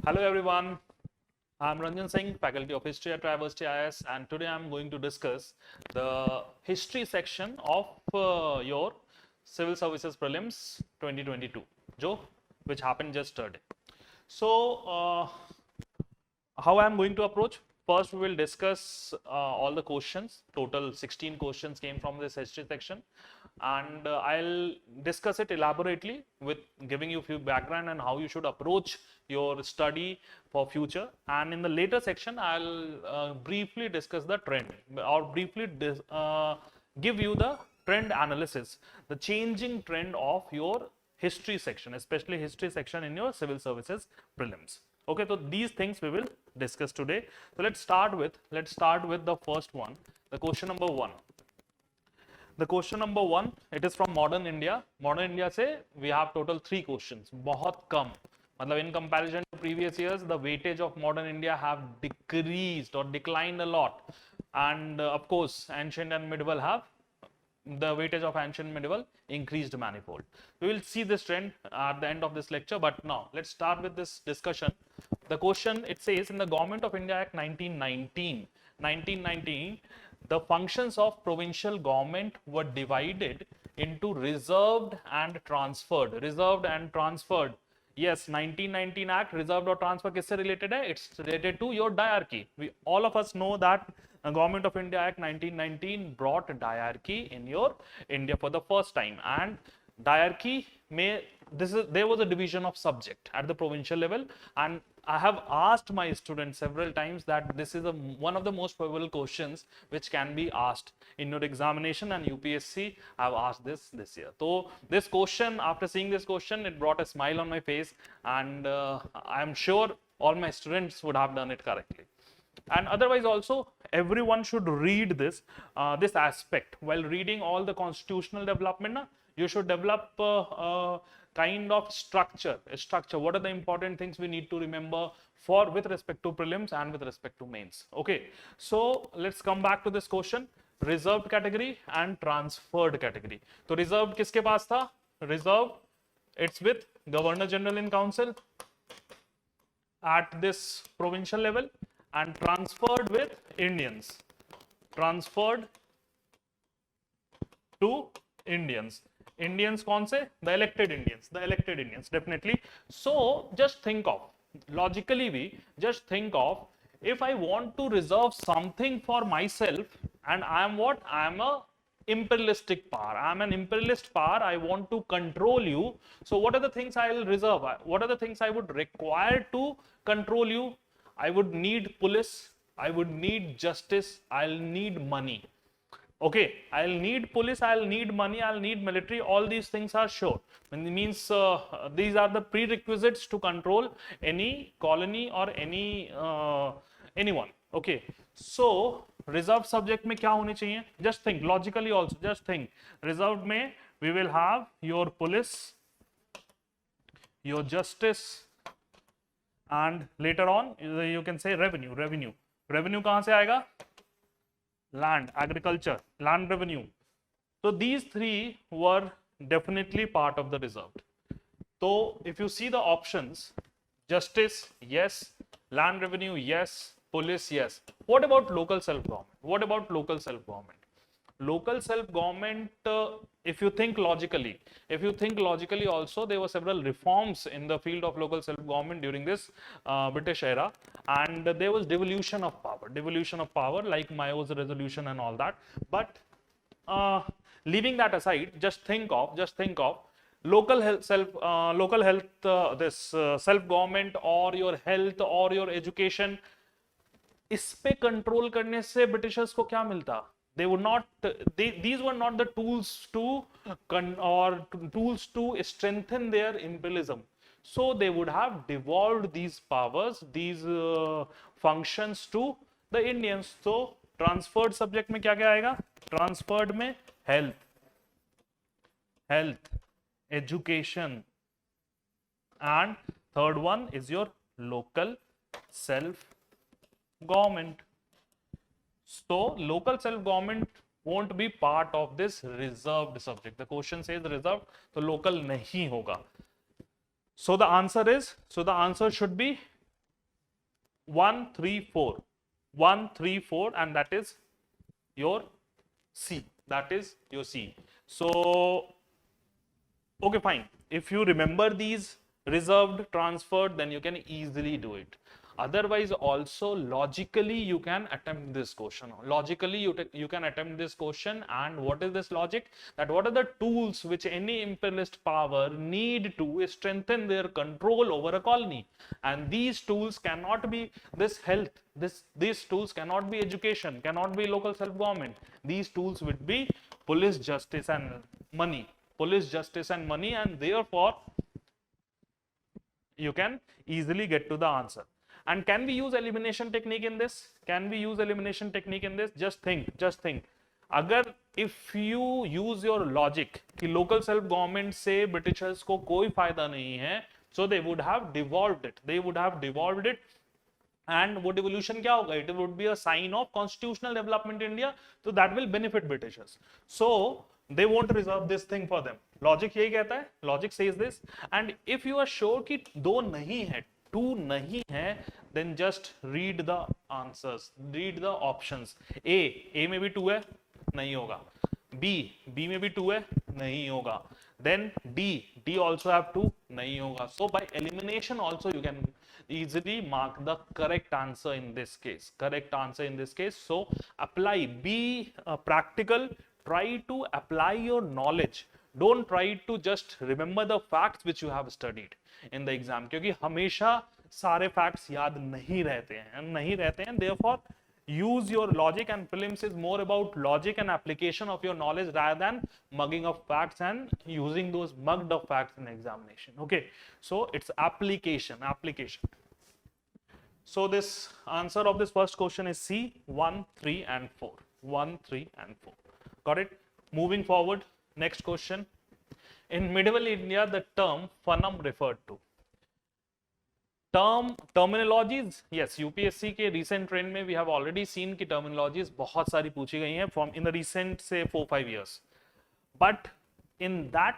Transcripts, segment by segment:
Hello everyone, I'm Ranjan Singh, Faculty of History at Triversity IS, and today I'm going to discuss the history section of your Civil Services Prelims 2022, which happened just yesterday. So, how I'm going to approach? First, we will discuss all the questions. Total 16 questions came from this history section, and I'll discuss it elaborately with giving you a few background and how you should approach your study for future. And in the later section, I'll briefly discuss the trend or briefly give you the trend analysis, the changing trend of your history section, especially history section in your civil services prelims. Okay, so these things we will discuss today. So let's start with the first one, the question number 1. The question number 1, it is from modern India. Modern India से we have total 3 questions. बहुत कम, मतलब in comparison to previous years, the weightage of modern India have decreased or declined a lot, and of course ancient and medieval have the weightage of ancient medieval increased manifold. We will see this trend at the end of this lecture, but now let's start with this discussion. The question, it says, in the Government of India Act 1919, the functions of provincial government were divided into reserved and transferred. Reserved and transferred. Yes, 1919 Act, reserved or transfer किससे related है? It's related to your diarchy. All of us know that Government of India Act 1919 brought diarchy in your India for the first time, and diarchy there was a division of subject at the provincial level, and I have asked my students several times that this is one of the most probable questions which can be asked in your examination, and UPSC have asked this year. So this question, after seeing this question, it brought a smile on my face, and I am sure all my students would have done it correctly. And otherwise also everyone should read this aspect while reading all the constitutional development. You should develop kind of structure. What are the important things we need to remember with respect to prelims and with respect to mains? Okay, so let's come back to this question. Reserved category and transferred category. So reserved किसके पास था? Reserved, it's with Governor General in Council at this provincial level, and transferred with Indians. Transferred to Indians. Indians कौन से? The elected Indians. The elected Indians, definitely. So just think of, logically just think of, if I want to reserve something for myself, and I am what? I am a imperialistic power. I am an imperialist power. I want to control you. So what are the things I will reserve? What are the things I would require to control you? I would need police, I would need justice, I'll need money. Okay, I'll need police, I'll need money, I'll need military. All these things are sure. And it means these are the prerequisites to control any colony or anyone. Okay, so reserved subject में क्या होने चाहिए? Just think logically also. Just think. Reserved में we will have your police, your justice, and later on you can say revenue. Revenue कहाँ से आएगा? Land, agriculture, land revenue. So these 3 were definitely part of the reserved. So if you see the options, justice, yes. Land revenue, yes. Police, yes. What about local self-government? What about local self-government? Local self-government, if you think logically also, there were several reforms in the field of local self-government during this British era, and there was devolution of power like Mayo's resolution and all that. But leaving that aside, just think of local health, self-government or your health or your education. इस पे control करने से Britishers को क्या मिलता? These were not the tools to strengthen their imperialism. So they would have devolved these powers, these functions to the Indians. So transferred subject में क्या आएगा? Transferred में health, education, and third one is your local self-government. So local self-government won't be part of this reserved subject. The question says reserved, so local नहीं होगा. So the answer should be 1, 3, 4. 1, 3, 4, and that is your C. That is your C. So, okay, fine. If you remember these reserved, transferred, then you can easily do it. Otherwise, also logically you can attempt this question. Logically, you can attempt this question. And what is this logic? That what are the tools which any imperialist power need to strengthen their control over a colony? And these tools cannot be this health. These tools cannot be education, cannot be local self-government. These tools would be police, justice, and money. Police, justice, and money, and therefore you can easily get to the answer. And can we use elimination technique in this? Can we use elimination technique in this? Just think. अगर if you use your logic कि local self government से Britishers को कोई फायदा नहीं है, so they would have devolved it. They would have devolved it. And वो devolution क्या होगा? It would be a sign of constitutional development in India, so that will benefit Britishers. So they won't reserve this thing for them. Logic यही कहता है. Logic says this. And if you are sure कि दो नहीं है, two नहीं है, then just read the answers, read the options. A में भी 2 है, नहीं होगा. B में भी 2 है, नहीं होगा. Then D also have 2, नहीं होगा. So by elimination also you can easily mark the correct answer in this case. Correct answer in this case. So apply, be practical, try to apply your knowledge. Don't try to just remember the facts which you have studied in the exam, क्योंकि हमेशा सारे facts याद नहीं रहते हैं. Therefore use your logic, and prelims is more about logic and application of your knowledge rather than mugging of facts and using those mugged of facts in examination. Okay, so it's application. So this answer of this first question is C, 1, 3, and 4. 1, 3, and 4. Got it? Moving forward, next question. In medieval India, the term phanum referred to. Terminologies, yes, UPSC के recent trend में we have already seen कि terminologies बहुत सारी पूछी गई हैं from in the recent say 4-5 years. But in that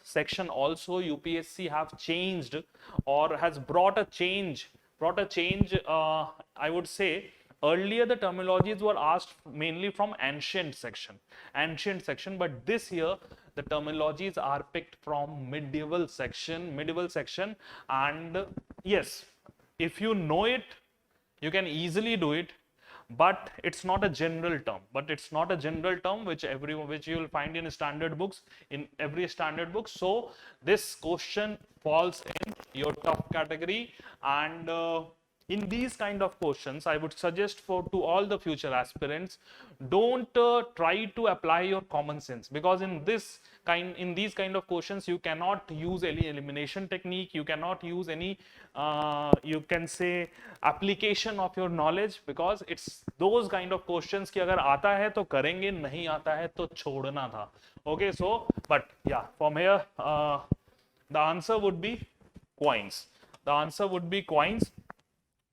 section also UPSC have changed or has brought a change. I would say earlier the terminologies were asked mainly from ancient section, but this year the terminologies are picked from medieval section, and yes, if you know it, you can easily do it, but it's not a general term, which you will find in standard books, in every standard book. So this question falls in your tough category, and in these kind of questions, I would suggest to all the future aspirants, don't try to apply your common sense, because in these kind of questions, you cannot use any elimination technique, you cannot use any, you can say, application of your knowledge, because it's those kind of questions कि अगर आता है तो करेंगे, नहीं आता है तो छोड़ना था. Okay, so, but yeah, from here, the answer would be coins.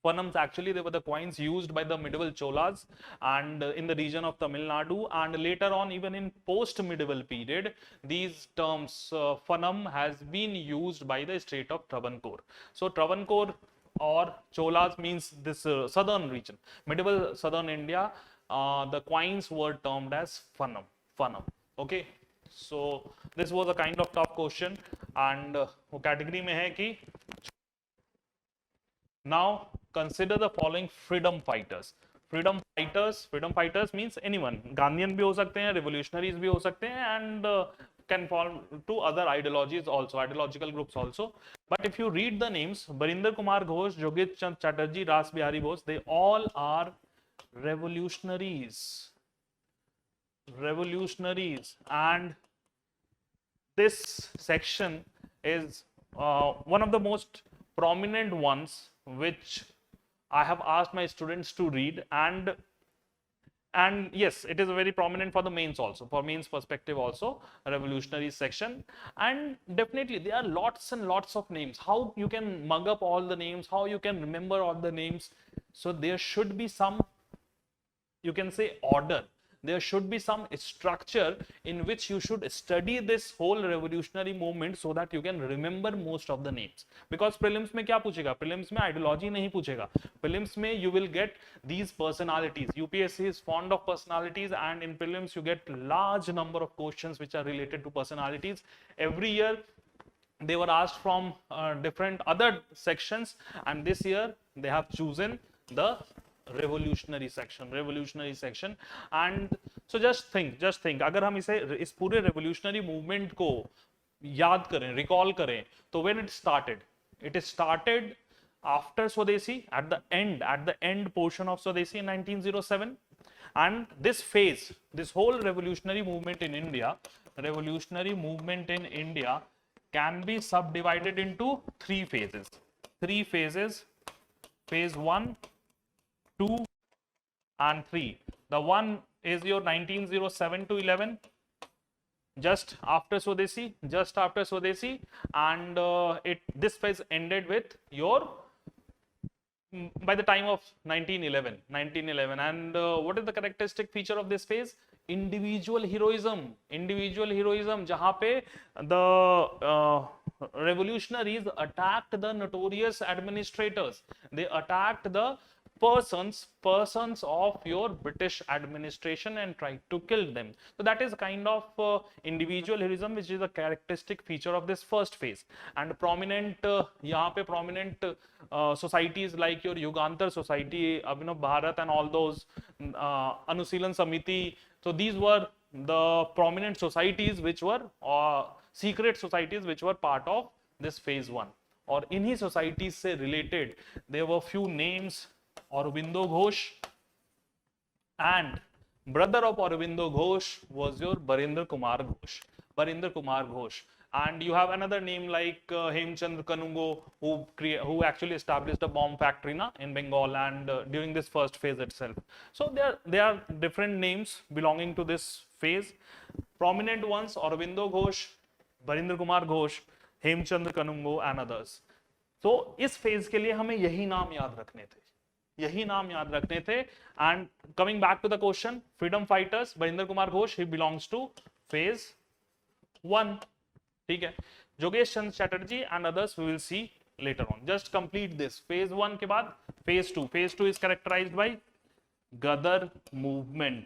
Phanums, actually, they were the coins used by the medieval Cholas and in the region of Tamil Nadu, and later on, even in post-medieval period, these terms, phanum, has been used by the state of Travancore. So Travancore or Cholas means this southern region, medieval southern India. The coins were termed as phanum. Okay, so this was a kind of tough question, and category में है कि now consider the following freedom fighters. Freedom fighters means anyone. Gandhian भी हो सकते हैं, revolutionaries भी हो सकते हैं, and can fall to other ideologies also, ideological groups also. But if you read the names, Barinder Kumar Ghosh, Jogit Chand Chatterjee, Ras Bihari Bose, they all are revolutionaries. And this section is one of the most prominent ones which I have asked my students to read, and yes, it is very prominent for the mains also, for mains perspective also, a revolutionary section. And definitely there are lots and lots of names. How you can mug up all the names, how you can remember all the names. So there should be some, you can say, order. there should be some structure in which you should study this whole revolutionary movement so that you can remember most of the names. Because prelims में क्या पूछेगा? Prelims में ideology नहीं पूछेगा. Prelims में you will get these personalities. UPSC is fond of personalities, and in prelims you get large number of questions which are related to personalities. Every year they were asked from different other sections, and this year they have chosen the revolutionary section. And so just think अगर हम इस पूरे revolutionary movement को याद करें, recall करें, तो when it started after Swadeshi, at the end portion of Swadeshi in 1907. And this phase, this whole revolutionary movement in India can be subdivided into three phases. Phase 1, 2 and 3. The one is your 1907 to 11, just after Swadeshi, and this phase ended with your by the time of 1911. And what is the characteristic feature of this phase? Individual heroism, जहाँ पे the revolutionaries attacked the notorious administrators. They attacked the persons of your British administration and tried to kill them. So that is kind of individual heroism, which is a characteristic feature of this first phase. And prominent यहाँ पे prominent societies like your Yugantar Society, Abhinav Bharat, and all those Anusilan Samiti. So these were the prominent societies which were secret societies which were part of this phase 1. और इन्हीं societies से related there were few names. Aurobindo Ghosh, and brother of Aurobindo Ghosh was your Barinder Kumar Ghosh. And you have another name like Hemchandra Kanungo, who actually established a bomb factory in Bengal, and during this first phase itself. So there are different names belonging to this phase. Prominent ones: Aurobindo Ghosh, Barinder Kumar Ghosh, Hemchandra Kanungo, and others. So इस phase के लिए हमें यही नाम याद रखने थे. And coming back to the question, freedom fighters, Barinder Kumar Ghosh, he belongs to phase 1. ठीक है. Jogesh Chandra Chatterjee and others we will see later on. Just complete this. Phase 1 के बाद phase 2. Phase 2 is characterized by Gadar movement.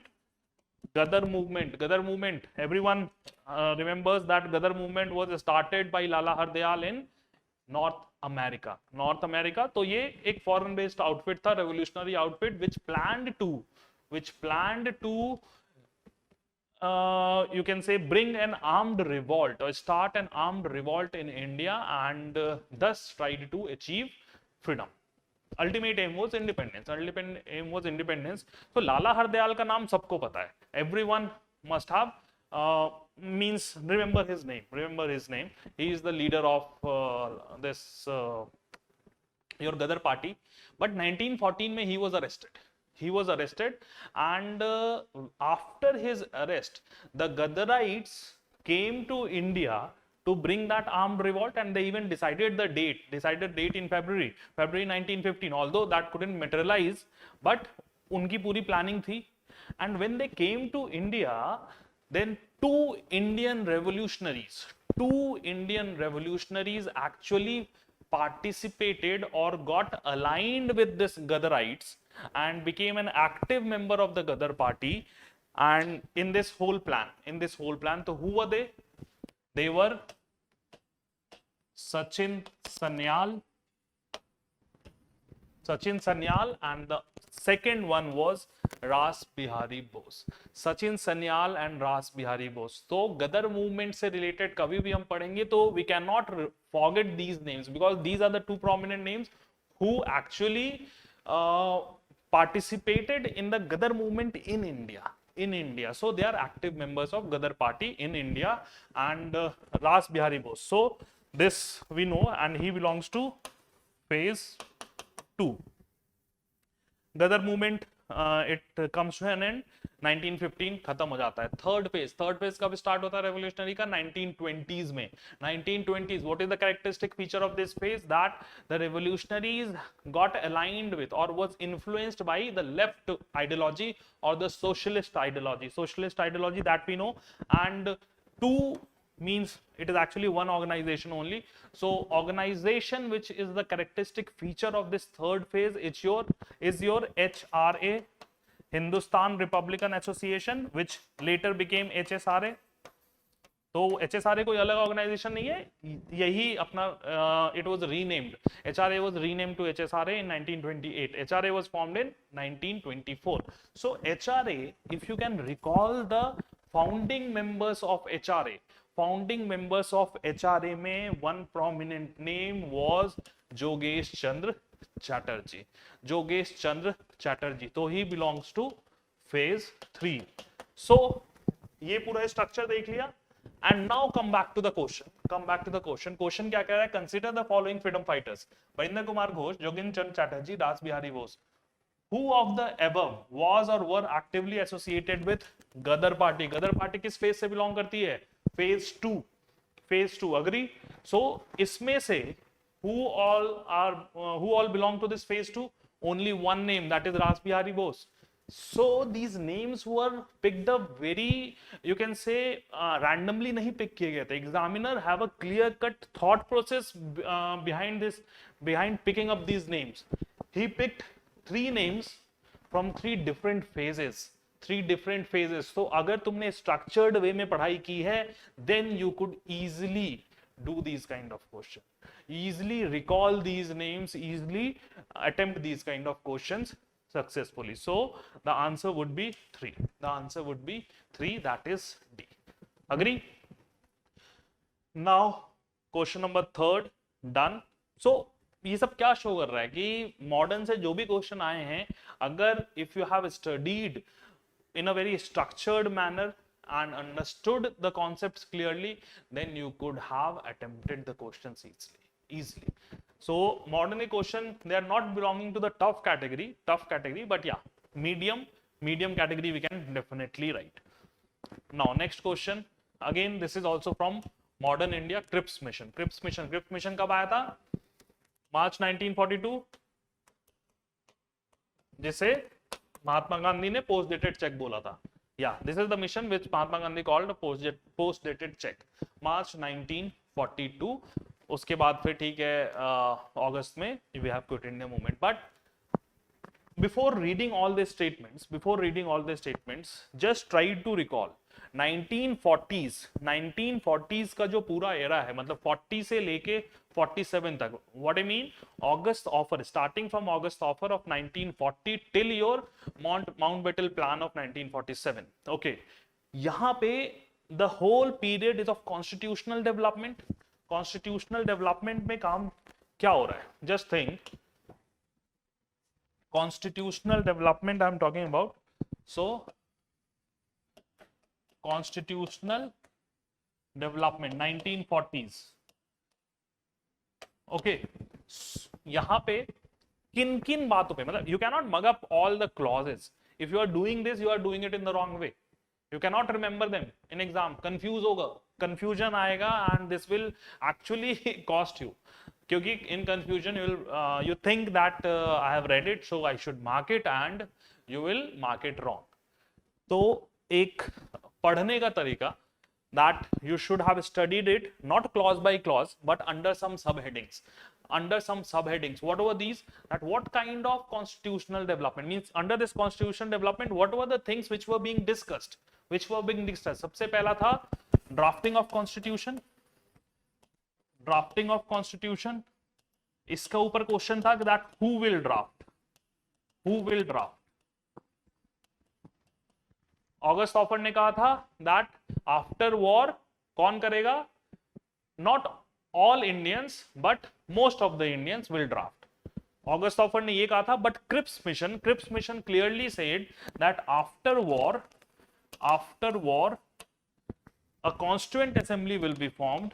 Everyone remembers that Gadar movement was started by Lala Hardayal in North America. तो ये एक foreign based outfit था, revolutionary outfit, which planned to you can say bring an armed revolt or start an armed revolt in India, and thus tried to achieve freedom. Ultimate aim was independence. So Lala Hardayal का नाम सबको पता है. Everyone must have means remember his name. He is the leader of this your Gadar party. But 1914 में he was arrested, and after his arrest, the Gadarites came to India to bring that armed revolt, and they even decided date in February 1915. Although that couldn't materialize, but उनकी पूरी planning थी. And when they came to India, then two Indian revolutionaries actually participated or got aligned with this Gadarites and became an active member of the Gadar party. And in this whole plan, so who were they? They were Sachin Sanyal, and the second one was Ras Bihari Bose. Sachin Sanyal and Ras Bihari Bose. So Gadar movement से related कभी भी हम पढ़ेंगे तो we cannot forget these names, because these are the two prominent names who actually participated in the Gadar movement in India. So they are active members of Gadar party in India, and Ras Bihari Bose. So this we know, and he belongs to phase 2. Gadar movement it comes to an end 1915 खत्म हो जाता है. Third phase कब start होता है revolutionary का? 1920s में. 1920s, what is the characteristic feature of this phase? That the revolutionaries got aligned with और was influenced by the left ideology or the socialist ideology that we know. And two means it is actually one organization only. So organization which is the characteristic feature of this third phase is your HRA, Hindustan Republican Association, which later became HSRA. तो HSRA कोई अलग organisation नहीं है, यही अपना it was renamed. HRA was renamed to HSRA in 1928. HRA was formed in 1924. So HRA, if you can recall the founding members of HRA, में one prominent name was जोगेश चंद्र चैटर्जी. तो he belongs to phase 3. So ये पूरा structure देख लिया. And now come back to the question. Question क्या कह रहा है? Consider the following freedom fighters: Rajinder Kumar Ghosh, Jogen Chand Chatterjee, Ras Bihari Bose. Who of the above was or were actively associated with Gadar Party? Gadar Party किस phase से belong करती है? Phase 2. Agree? So इसमें से who all belong to this phase 2? Only one name, that is Ras Bihari Bose. So these names were picked up very, you can say, randomly नहीं pick किए गए थे. Examiner have a clear cut thought process behind picking up these names. He picked 3 names from 3 different phases. So अगर तुमने structured way में पढ़ाई की है, then you could easily do these kind of question, easily recall these names, easily attempt these kind of questions successfully. So the answer would be 3. That is D. Agree? Now question number 3 done. So ये सब क्या show कर रहा है कि modern से जो भी क्वेश्चन आए हैं, अगर if you have studied in a very structured manner and understood the concepts clearly, then you could have attempted the questions easily. So modern question, they are not belonging to the tough category, but yeah, medium category we can definitely write. Now next question, again this is also from modern India. Cripps mission कब आया था? March 1942, जिसे महात्मा गांधी ने post dated cheque बोला था. Yeah, this is the mission which Mahatma Gandhi called a post dated check. March 1942. उसके बाद फिर ठीक है अगस्त में we have quit India movement. But before reading all these statements, just try to recall 1940s का जो पूरा एरा है, मतलब 40 से लेके 47 तक. What I mean, August offer, starting from August offer of 1940 till your Mountbatten plan of 1947. Okay, यहाँ पे the whole period is of constitutional development. में काम क्या हो रहा है? Just think, constitutional development I am talking about. So constitutional development 1940s. Okay, यहाँ पे किन बातों पे, मतलब you cannot mug up all the clauses. If you are doing this, you are doing it in the wrong way. You cannot remember them in exam. Confusion आएगा and this will actually cost you. क्योंकि in confusion you think that I have read it, so I should mark it, and you will mark it wrong. तो एक पढ़ने का तरीका, that you should have studied it not clause by clause but under some subheadings. What were these? That what kind of constitutional development means, under this constitutional development what were the things which were being discussed? सबसे पहला था drafting of constitution. इसका ऊपर question था that who will draft. August offer ने कहा था that after war कौन करेगा? Not all Indians but most of the Indians will draft. August offer ने ये कहा था, but Cripps mission clearly said that after war a constituent assembly will be formed.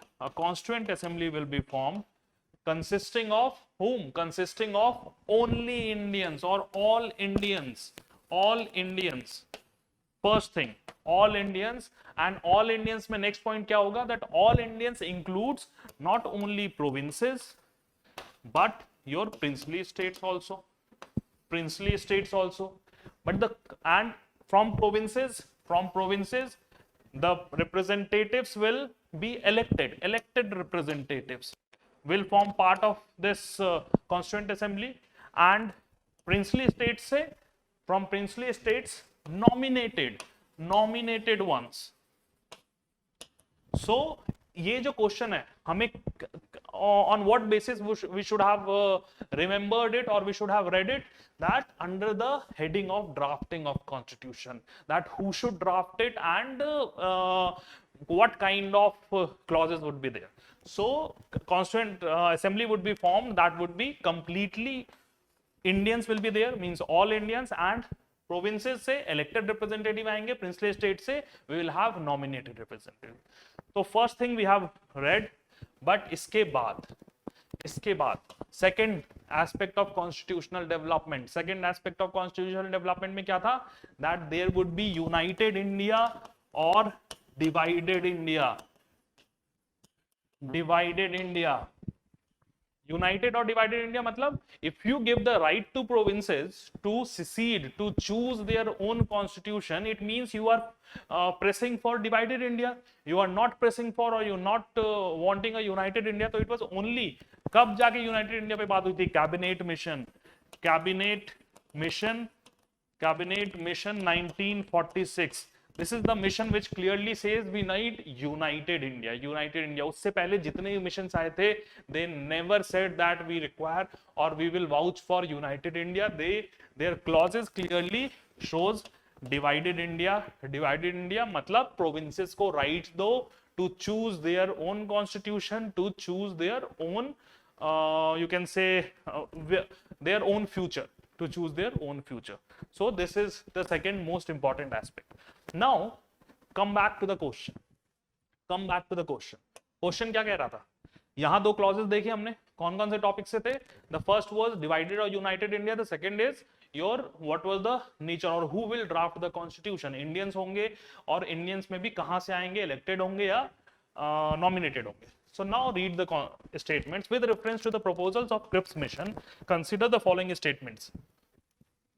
Consisting of whom? Consisting of only Indians or all Indians all Indians, first thing all Indians, and all Indians में next point क्या होगा, that all Indians includes not only provinces but your princely states also, princely states also. But the and from provinces the representatives will be elected representatives will form part of this constituent assembly, and princely states से, from princely states nominated ones. So ये जो question है हमें on what basis we should have remembered it, or we should have read it, that under the heading of drafting of constitution, that who should draft it and what kind of clauses would be there. So constituent assembly would be formed, that would be completely Indians will be there, means all Indians, and provinces से elected representative आएंगे, princely state से we will have nominated representative. तो first thing we have read, but इसके बाद second aspect of constitutional development, में क्या था, that there would be united India or divided India. United or divided India मतलब, if you give the right to provinces to secede, to choose their own constitution, it means you are pressing for divided India. You are not pressing for, or you are not wanting a united India. So it was only कब जाके united India पे बात हुई थी, cabinet mission 1946. This is the mission which clearly says we need united India. उससे पहले जितने missions आए थे, they never said that we require or we will vouch for united India. Their clauses clearly shows divided India. मतलब provinces को right दो to choose their own constitution, to choose their own you can say their own future, to choose their own future. So this is the second most important aspect. Now come back to the question. Question क्या कह रहा था, यहाँ दो clauses देखे हमने, कौन-कौन से टॉपिक से थे. The first was divided or united India. The second is your what was the nature or who will draft the constitution. Indians होंगे, और Indians में भी कहाँ से आएंगे, elected होंगे या nominated होंगे. So now read the statements with reference to the proposals of Cripps mission. Consider the following statements.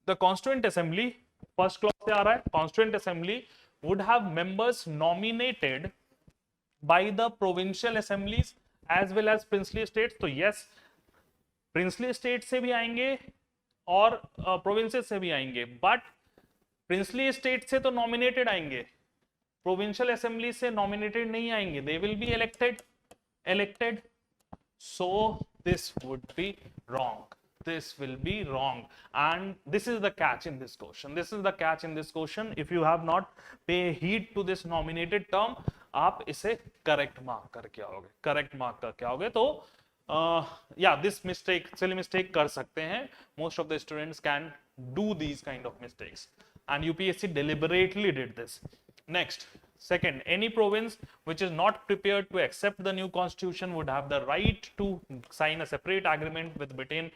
The Constituent Assembly, first clause से आ रहा है, Constituent Assembly would have members nominated by the provincial assemblies as well as princely states. तो yes, princely states से भी आएंगे और provinces से भी आएंगे, but princely states से तो nominated आएंगे, provincial assembly से nominated नहीं आएंगे. They will be elected. So this would be wrong. This will be wrong, and this is the catch in this question. If you have not pay heed to this nominated term, आप इसे correct mark करके आओगे. तो yeah, this mistake, silly mistake कर सकते हैं. Most of the students can do these kind of mistakes, and UPSC deliberately did this. Next, second, any province which is not prepared to accept the new constitution would have the right to sign a separate agreement with Britain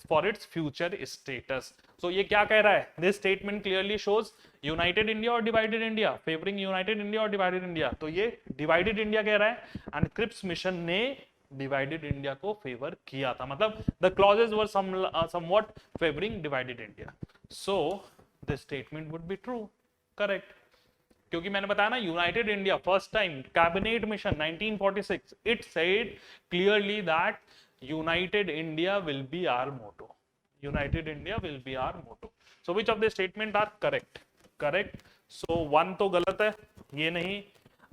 for its future status. So ये क्या कह रहा है? This statement clearly shows united India or divided India, favoring united India or divided India. तो ये divided India कह रहा है, and Cripps mission ने divided India को favor किया था. मतलब the clauses were somewhat favoring divided India. So this statement would be true, correct. क्योंकि मैंने बताया ना, united India first time cabinet mission 1946, it said clearly that united India will be our motto. So which of the statement are correct. So one तो गलत है, ये नहीं,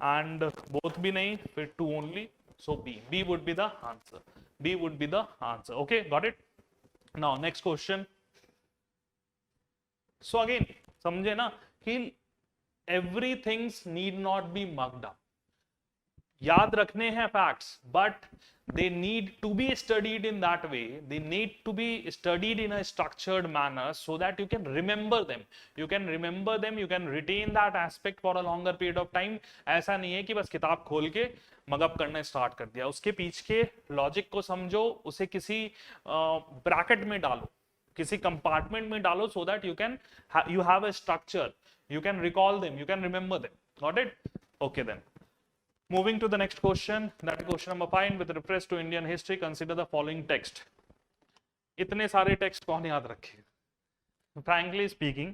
and both भी नहीं, फिर two only. So B would be the answer. Okay, got it. Now next question. So again समझे ना कि everything need not be mugged up. याद रखने हैं facts, but they need to be studied in that way. They need to be studied in a structured manner so that you can remember them. You can retain that aspect for a longer period of time. ऐसा नहीं है कि बस किताब खोल के mug up करना start कर दिया. उसके पीछे के लॉजिक को समझो, उसे किसी ब्रैकेट में डालो. किसी कंपार्टमेंट में डालो, so that you have a structure, you can recall them, you can remember them. Got it? Okay then. Moving to the next question, that is question number 5. With reference to Indian history, consider the following text. इतने सारे text कौन याद रखेगा? Frankly speaking,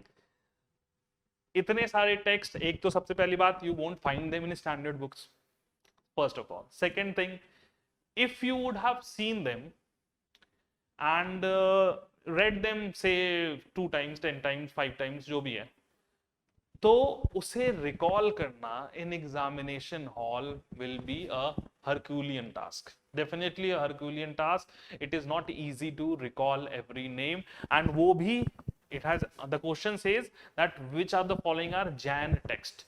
इतने सारे text, एक तो सबसे पहली बात, you won't find them in standard books. First of all. Second thing, if you would have seen them and read them say 2 times, 10 times, 5 times, जो भी है, तो उसे रिकॉल करना in examination hall will be a Herculean task. Definitely a Herculean task. It is not easy to recall every name, and वो भी it has, the question says that which are the following are Jain text.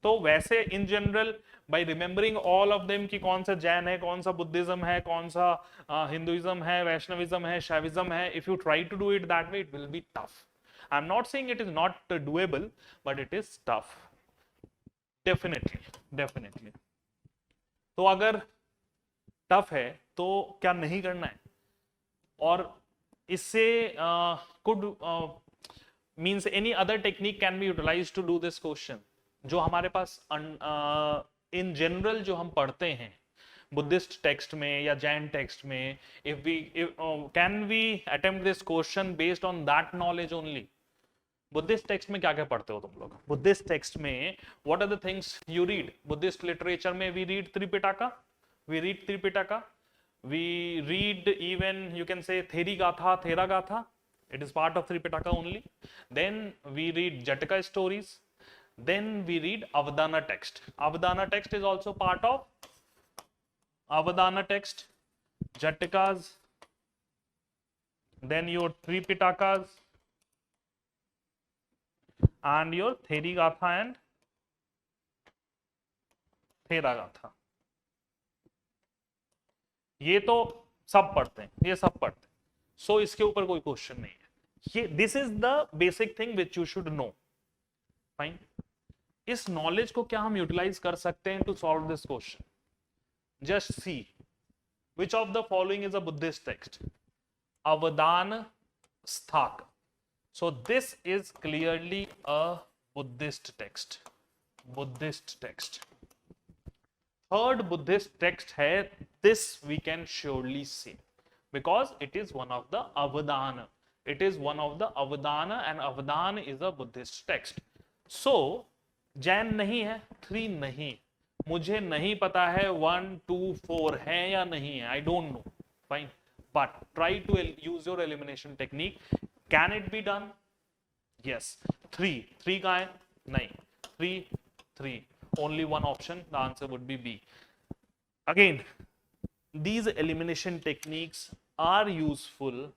तो वैसे in general by remembering all of them कि कौन सा जैन है, कौन सा बुद्धिज्म है, कौन सा हिंदुइज्म है, वैष्णविज्म है, शैविज्म है, if you try to do it that way, it will be tough. I'm not saying it is not doable, but it is tough. Definitely. तो अगर टफ है तो क्या नहीं करना है, और इससे could means any other technique can be utilized to do this question. जो हमारे पास इन जनरल जो हम पढ़ते हैं बुद्धिस्ट टेक्स्ट में या जैन टेक्स्ट में, if can we attempt this question based on that knowledge only? Buddhist text में क्या क्या पढ़ते हो तुम लोग? बुद्धिस्ट टेक्स्ट में what are the things you read? Buddhist literature में we read Tripitaka, we read even you can say Theri Gatha, it is part of Tripitaka only. Then we read Jataka stories. Then we read Avadana text. Avadana text is also part of Avadana text, Jatakas, then your Tripitakas, and your Therigatha and Theragatha. ये तो सब पढ़ते हैं, सो इसके ऊपर कोई question नहीं है. ये this is the basic thing which you should know. Fine. इस नॉलेज को क्या हम यूटिलाइज कर सकते हैं to solve this question? Just see which of the following is a Buddhist text. Avadana Shataka. So this is clearly a Buddhist text. Third Buddhist text है, this we can surely say because it is one of the Avadana. And Avadana is a Buddhist text. So Jain नहीं है, 3 नहीं, मुझे नहीं पता है 1, 2, 4 है या नहीं है, I don't know. Fine, but try to use your elimination technique. Can it be done? Yes. 3 का है? नहीं. 3. Only one option. The answer would be B. Again, these elimination techniques are useful,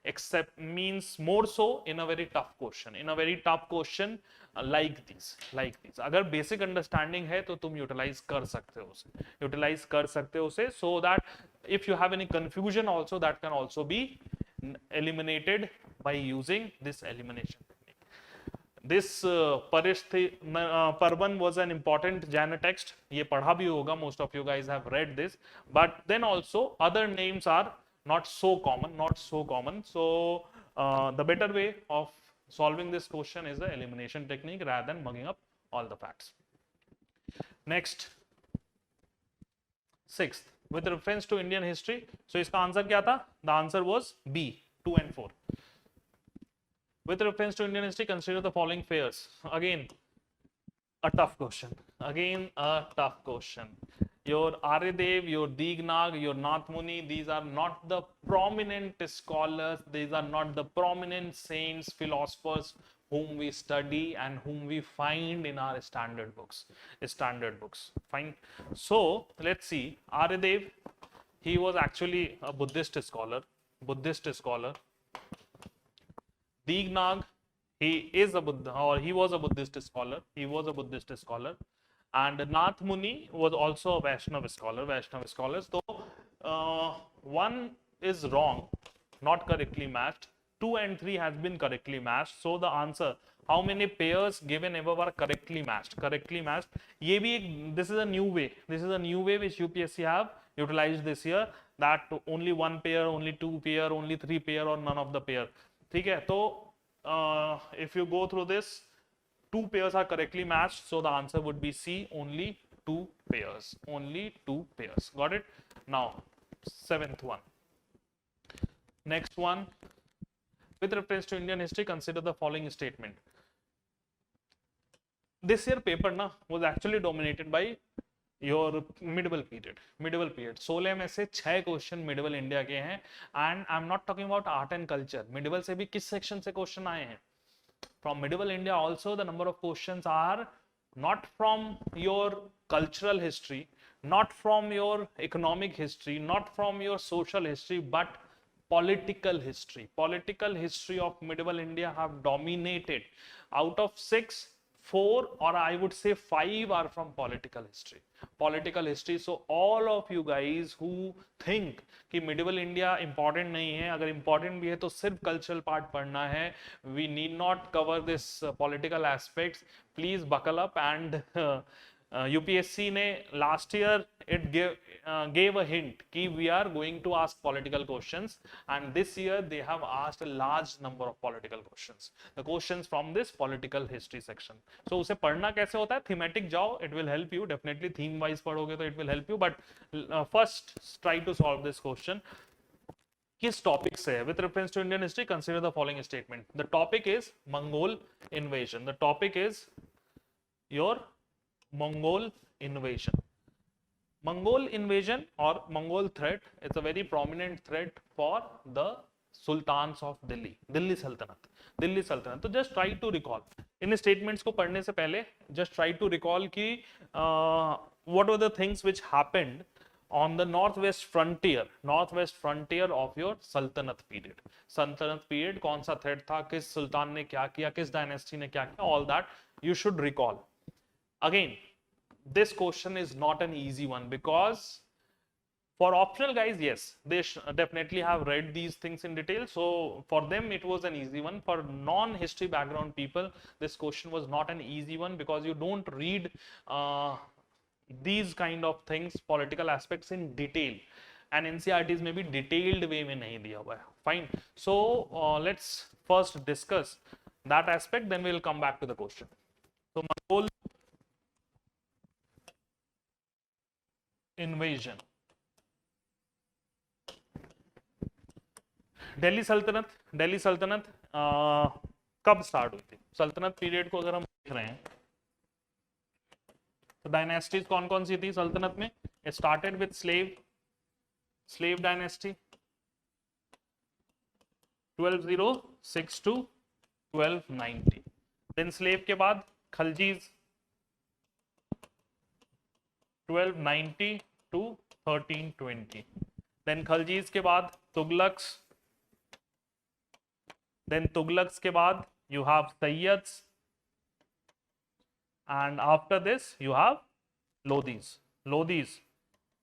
except means more so in a very tough question. Like these. अगर basic understanding है तो तुम utilize कर सकते हो उसे, so that if you have any confusion also, that can also be eliminated by using this elimination technique. This Parvan was an important Jaina text. ये पढ़ा भी होगा, most of you guys have read this, but then also other names are not so common. So the better way of solving this question is the elimination technique rather than mugging up all the facts. Next, 6th, with reference to Indian history. So इसका answer क्या था? The answer was B, 2 and 4. With reference to Indian history, consider the following fairs. Again, a tough question. Your Aryadev, your Dignag, your Nath Muni, these are not the prominent scholars, these are not the prominent saints, philosophers whom we study and whom we find in our standard books. Fine. So let's see. Aryadev, he was actually a Buddhist scholar. Dignag, he was a Buddhist scholar. And Nath Muni was also a Vaishnava scholar. So one is wrong, not correctly matched. 2 and 3 has been correctly matched. So the answer How many pairs given above are correctly matched? Correctly matched. ये भी एक, this is a new way. This is a new way which UPSC have utilized this year. That only one pair, only two pair, only three pair, or none of the pair. ठीक है? तो if you go through this, two pairs are correctly matched, so the answer would be C. Only two pairs. Only two pairs. Got it? Now, seventh one. Next one. With reference to Indian history, consider the following statement. This year paper na was actually dominated by your medieval period. Medieval period. 16 में से 6 question medieval India के हैं. And I'm not talking about art and culture. Medieval से भी किस section से question आए हैं? From medieval India also the number of questions are not from your cultural history, not from your economic history, not from your social history, but political history. Political history of medieval India have dominated. Out of 6, 4 or I would say 5 are from political history. Political history. So all of you guys who think कि medieval India important नहीं है, अगर important भी है तो सिर्फ cultural part पढ़ना है, we need not cover this political aspects. Please buckle up. And UPSC ने last year it gave a hint कि we are going to ask political questions, and this year they have asked a large number of political questions. The questions from this political history section. So उसे पढ़ना कैसे होता है? Thematic जाओ, it will help you. Definitely theme wise पढ़ोगे तो it will help you. But first try to solve this question. किस topic से है? With reference to Indian history, consider the following statement. The topic is Mongol invasion. The topic is your Mongol invasion. Mongol invasion or Mongol threat is a very prominent threat for the Sultans of Delhi. Delhi Sultanate. Delhi Sultanate. तो just try to recall. In statements को पढ़ने से पहले just try to recall कि what were the things which happened on the northwest frontier of your Sultanate period. Sultanate period कौन सा threat था, किस सुल्तान ने क्या किया, किस dynasty ने क्या किया, all that you should recall. Again, this question is not an easy one because for optional guys, yes, they definitely have read these things in detail. So for them, it was an easy one. For non-history background people, this question was not an easy one because you don't read these kind of things, political aspects in detail. And NCRTs में भी detailed way में नहीं दिया हुआ है. Fine. So let's first discuss that aspect, then we'll come back to the question. So Mongol invasion. Delhi सल्तनत कब start हुई थी? सल्तनत पीरियड को अगर हम देख रहे हैं तो डायनेस्टीज कौन कौन सी थी सल्तनत में? It started with slave dynasty 1206 to 1290. Then slave के बाद खलजीज 1290 to 1320. देन खलजीज के बाद तुगलक्स. Then Tughlaqs के बाद you have Sayyids, and after this you have Lodhis. Lodhis,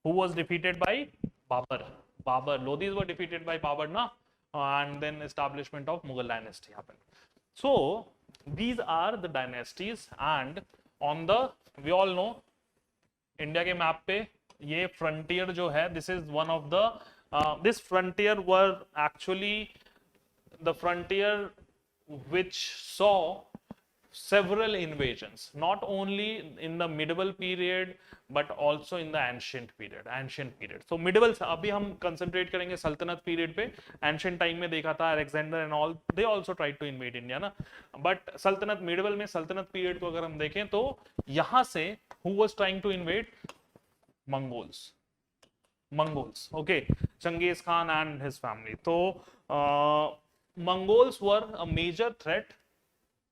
who was defeated by Babur. Lodhis were defeated by Babur, na? And then establishment of Mughal dynasty happened. So these are the dynasties, and on the, we all know, India के map पे ये frontier जो है, this is one of the this frontier were actually the frontier which saw several invasions, not only in the medieval period but also in the ancient period. So medieval अभी हम concentrate करेंगे सल्तनत period पे. Ancient time में देखा था Alexander and all, they also tried to invade India ना. But सल्तनत medieval में सल्तनत period को अगर हम देखें तो यहाँ से who was trying to invade? Mongols, okay, Genghis Khan and his family. So Mongols were a major threat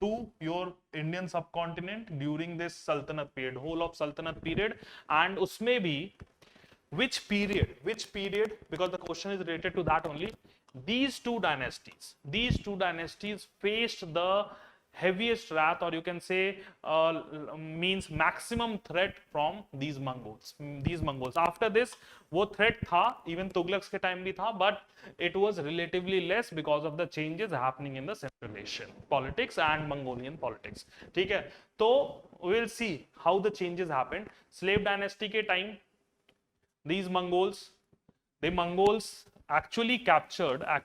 to your Indian subcontinent during this Sultanate period, whole of Sultanate period. And usme bhi, which period, because the question is related to that only. These two dynasties faced the heaviest wrath, or you can say means maximum threat from these Mongols. After this, वो threat था, even Tughlaq's के time भी था, but it was relatively less because of the changes happening in the Central Asian politics and Mongolian politics. ठीक है, तो we'll see how the changes happened. Slave dynasty के time, these Mongols actually captured a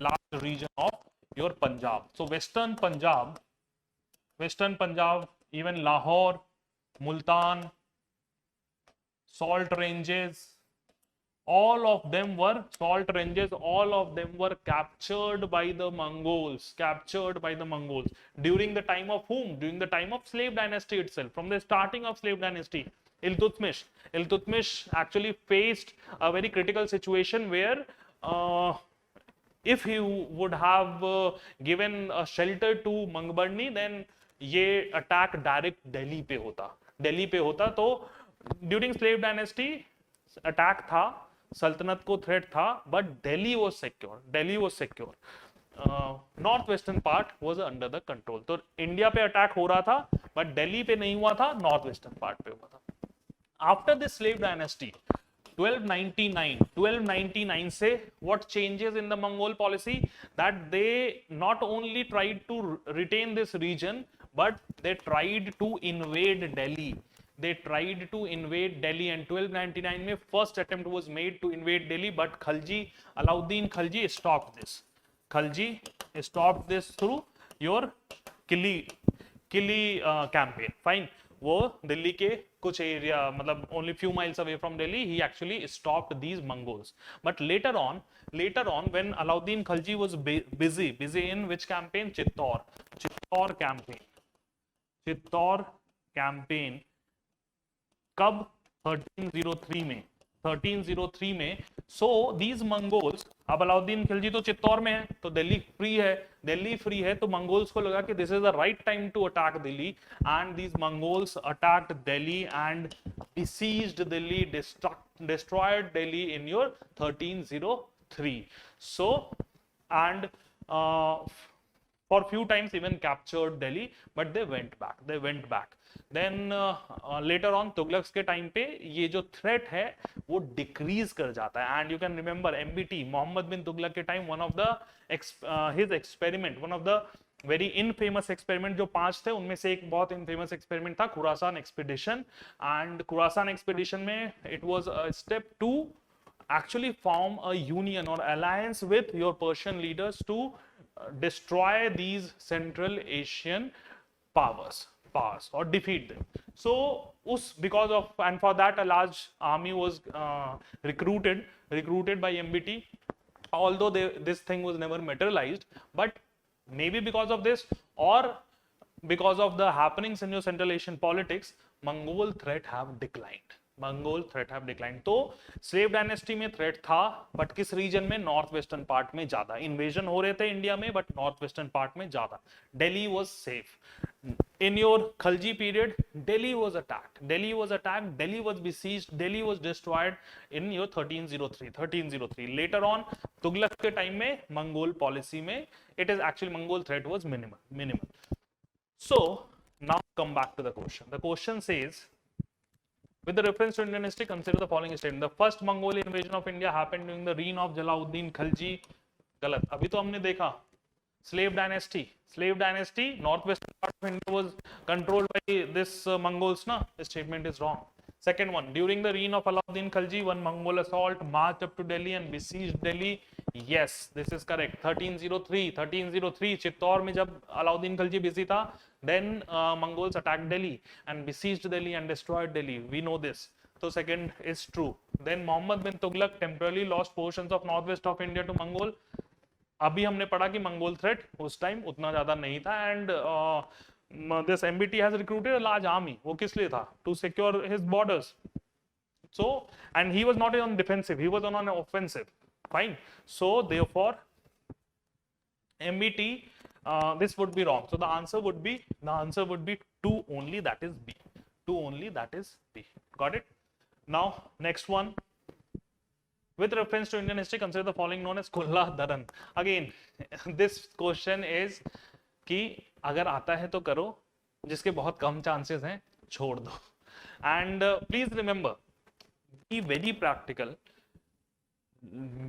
large region of your Punjab. So Western Punjab, even Lahore, Multan, salt ranges, all of them were captured by the Mongols. During the time of whom? During the time of slave dynasty itself. From the starting of slave dynasty, Iltutmish actually faced a very critical situation where if he would have given a shelter to Mangbarni, then ये attack direct Delhi पे होता. तो during slave dynasty attack था, सल्तनत को threat था, but Delhi was secure. North western part was under the control. तो India पे अटैक हो रहा था, but दिल्ली पे नहीं हुआ था, नॉर्थ वेस्टर्न पार्ट पे हुआ था. After this slave dynasty, 1299 से what changes in the Mongol policy? That they not only tried to retain this region, but they tried to invade Delhi. And 1299 में first attempt was made to invade Delhi, but Alauddin Khalji stopped this. Through your Kili campaign. Fine. वो दिल्ली के कुछ area, मतलब only few miles away from Delhi, he actually stopped these Mongols. But later on, when Alauddin Khalji was busy in which campaign? Chittor campaign. कब? 1303 में. So these Mongols, अब अलाउद्दीन खिलजी तो चित्तौर में है, तो दिल्ली फ्री है, तो मंगोल्स को लगा कि this is the right time to attack Delhi, and these Mongols attacked Delhi and besieged Delhi, destroyed Delhi in your 1303. So, and for few times even captured Delhi, but they went back. Then later on Tughlaqs के time पे ये जो threat है वो decrease कर जाता है. And you can remember MBT, Mohammad bin Tughlaq के time, one of the very infamous experiment जो 5 थे, उनमें से एक बहुत इनफेमस एक्सपेरिमेंट था Khurasan expedition. And Khurasan expedition में it was a step to actually form a union or alliance with your Persian leaders to destroy these Central Asian powers or defeat them. So because of, and for that a large army was recruited by MBT, although this thing was never materialized, but maybe because of this or because of the happenings in your Central Asian politics, Mongol threat have declined. तो slave dynasty में threat था, but किस reason में? North western part में ज्यादा. Invasion हो रहे थे इंडिया में, बट नॉर्थ वेस्टर्न पार्ट में ज्यादा. Delhi was safe. In your Khalji period, Delhi was attacked, Delhi was besieged, Delhi was destroyed in your 1303. Later on, Tughlaq के time में, Mongol policy में, it is actually Mongol threat was minimal. So now come back to the question. The question says, with the reference to Indian history, consider the following statement. The first Mongolian invasion of India happened during the reign of Jalauddin Khalji. गलत. अभी तो हमने देखा slave dynasty, northwestern part of India was controlled by this Mongols, na? This statement is wrong. Second one, during the reign of Alauddin Khalji, one Mongol assault marched up to Delhi and besieged Delhi. Yes, this is correct. 1303 Chittor में जब Alauddin Khalji busy था, then Mongols attacked Delhi and besieged Delhi and destroyed Delhi. We know this. So second is true. Then Muhammad bin Tughlaq temporarily lost portions of northwest of India to Mongol. अभी हमने पढ़ा कि Mongol threat उस time उतना ज्यादा नहीं था. And this MBT has recruited a large army. वो किस लिए था? To secure his borders. So and he was not on defensive, he was on offensive. Fine. So therefore MBT this would be wrong. So the answer would be 2 only, that is B. 2 only, that is B. Got it? Now next one. With reference to Indian history, consider the following known as Kulla Dharan. Again, this question is कि अगर आता है तो करो, जिसके बहुत कम chances हैं छोड़ दो। And please remember, be very practical.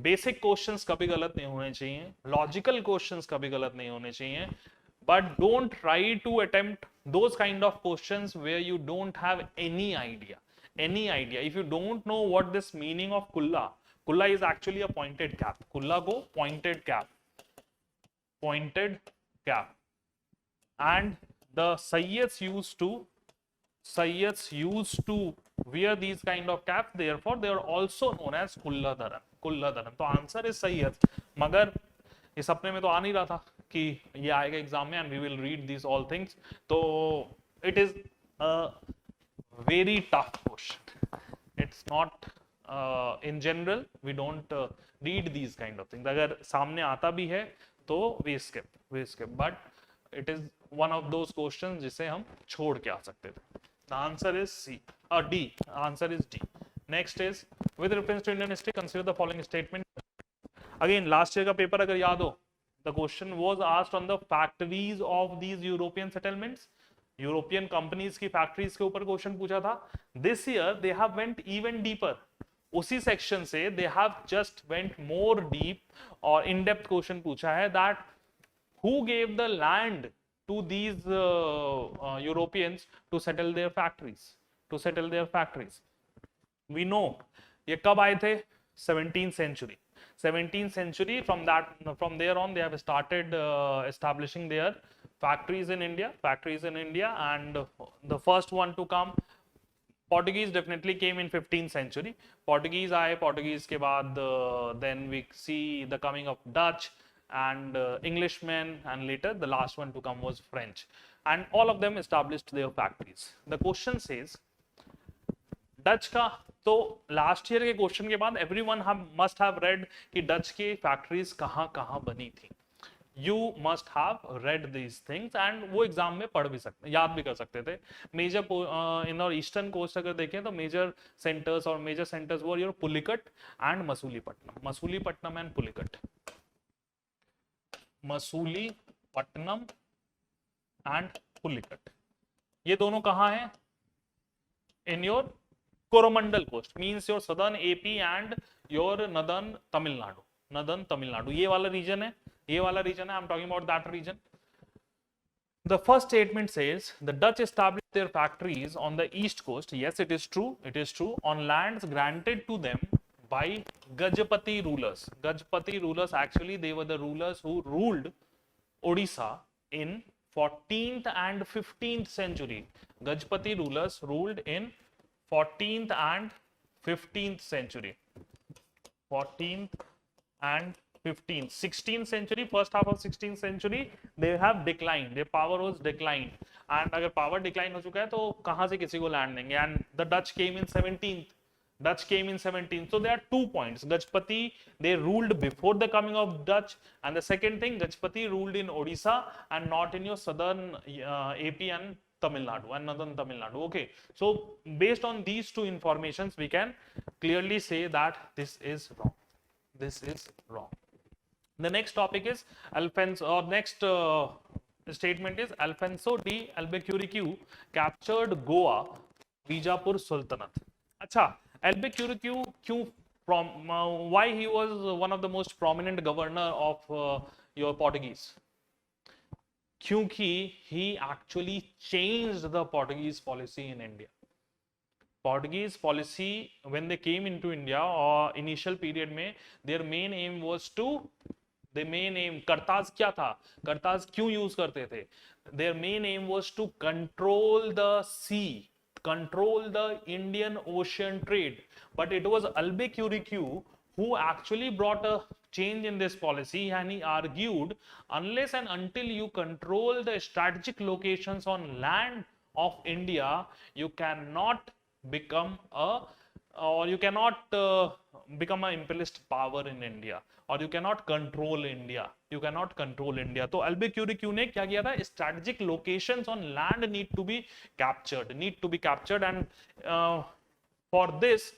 Basic questions कभी गलत नहीं होने चाहिए, लॉजिकल क्वेश्चंस कभी गलत नहीं होने चाहिए, but don't try to attempt those kind of questions where you don't have any idea. If you don't know what this meaning of kulla is actually a pointed cap. Kulla ko pointed cap, and the Sayyids used to wear these kind of caps, therefore they are also known as kulladaran. तो answer is Syed, मगर ये सपने में तो आ नहीं रहा था कि ये आएगा एग्जाम में and we will read this all things, तो it is a very tough question, it's not in general we don't read these kind of things, अगर सामने आता भी है तो we skip, but it is one of those questions जिसे हम छोड़ के आ सकते थे। The answer is C or D. Answer is D. Next is, with reference to Indian history, consider the following statement. Again, last year का paper अगर याद हो, the question was asked on the factories of these European settlements. European companies की factories के ऊपर question पूछा था। This year they have went even deeper, उसी सेक्शन से they have just went more deep और इन डेप्थ क्वेश्चन पूछा है that who gave the land to these Europeans to settle their factories. We know ये कब आए थे? 17th century. 17th century, from there on they have started establishing their factories in India, and the first one to come, Portuguese definitely came in 15th century. Portuguese आए, Portuguese के बाद then we see the coming of Dutch and Englishmen, and later the last one to come was French, and all of them established their factories. The question says Dutch का, तो last year के question के बाद everyone must have read कि Dutch की factories कहाँ कहाँ बनी थी। You must have read these things and वो एग्जाम में पढ़ भी सकते, याद भी कर सकते थे। मेजर इन और ईस्टर्न कोस्ट अगर देखें तो major centres were your Pulicat and Masulipatnam and Pulicat, Masulipatnam and Pulicat, ये दोनों कहाँ हैं? In your Coromandel coast, means your southern AP and your northern Tamil Nadu, ये वाला रीजन है, I am talking about that region. The first statement says the Dutch established their factories on the east coast. Yes, it is true, on lands granted to them by Gajapati rulers. Gajapati rulers, actually they were the rulers who ruled Odisha in 14th and 15th century. Gajapati rulers ruled in 14th and 15th century. 14th and 15th, 16th century, first half of 16th century, they have declined, their power was declined, and अगर power decline हो चुका है तो कहाँ से किसी को land देंगे? And the Dutch came in 17th. So there are 2 points. Gajapati, they ruled before the coming of Dutch, and the second thing, Gajapati ruled in Odisha and not in your southern AP and Tamil Nadu and northern Tamil Nadu. Okay, so based on these two informations, we can clearly say that this is wrong. The next topic is next statement is Alfonso de Albuquerque captured Goa, Bijapur Sultanate. अच्छा, Albuquerque क्यों why he was one of the most prominent governor of your Portuguese? क्योंकि he actually changed the Portuguese policy in India. Portuguese policy, when they came into India or initial period में, their main aim was to, करताज क्या था? करताज क्यों use करते थे? Their main aim was to control the sea, control the Indian Ocean trade. But it was Albuquerque who actually brought a change in this policy, and he argued unless and until you control the strategic locations on land of India, you cannot become an imperialist power in India, or you cannot control India. तो Albuquerque ने क्या किया था? Strategic locations on land need to be captured, and for this,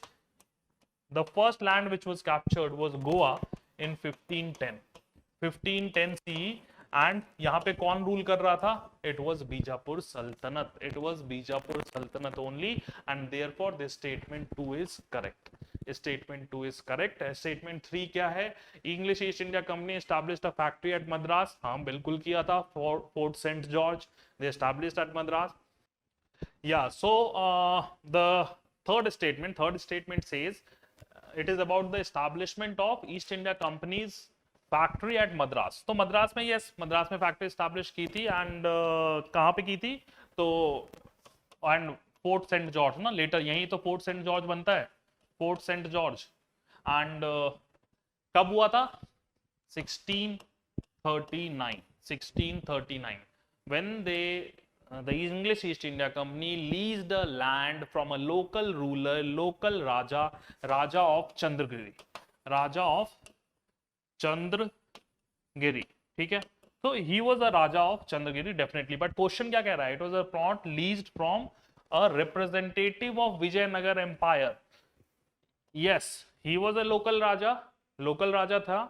the first land which was captured was Goa in 1510 CE, and यहाँ पे कौन rule कर रहा था? इट वॉज बीजापुर सल्तनत, इट वॉज बीजापुर सल्तनत only, and therefore this statement 2 is correct, statement 2 is correct. Statement 3 क्या है? English East India Company established a factory at Madras, हाँ बिल्कुल किया था, fort saint George, they established at Madras. Yeah, so the third statement says it is about the establishment of East India Company's factory at Madras. तो मद्रास में, yes, Madras में factory establish की थी, and कहाँ पे की थी? तो एंड फोर्ट सेंट जॉर्ज ना, लेटर यही तो फोर्ट सेंट जॉर्ज बनता है, फोर्ट सेंट जॉर्ज। एंड कब हुआ था? 1639, 1639 when the English East India Company leased the land from a local ruler, local Raja of Chandragiri, Raja of Chandragiri, ठीक है? So he was a Raja of Chandragiri definitely, but question क्या कह रहा है? It was a plot leased from a representative of Vijayanagar Empire. Yes, he was a local Raja था,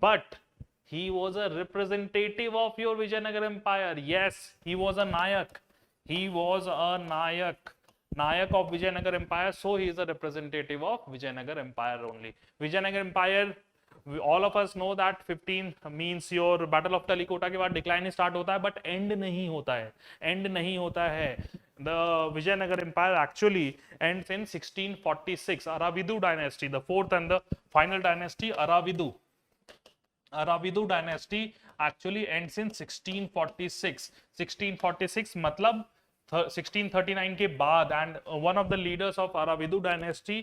but he was a representative of your Vijayanagar Empire. Yes, he was a Nayak. He was a Nayak of Vijayanagar Empire. So he is a representative of Vijayanagar Empire only. Vijayanagar Empire, all of us know that 15 means your Battle of Talikota के बाद decline start होता है, but end नहीं होता है, end नहीं होता है. The Vijayanagar Empire actually ends in 1646. Aravidu dynasty, the fourth and the final dynasty, Aravidu dynasty actually ends in 1646. 1646 मतलब 1639 के बाद, and one of the leaders of Aravidu dynasty,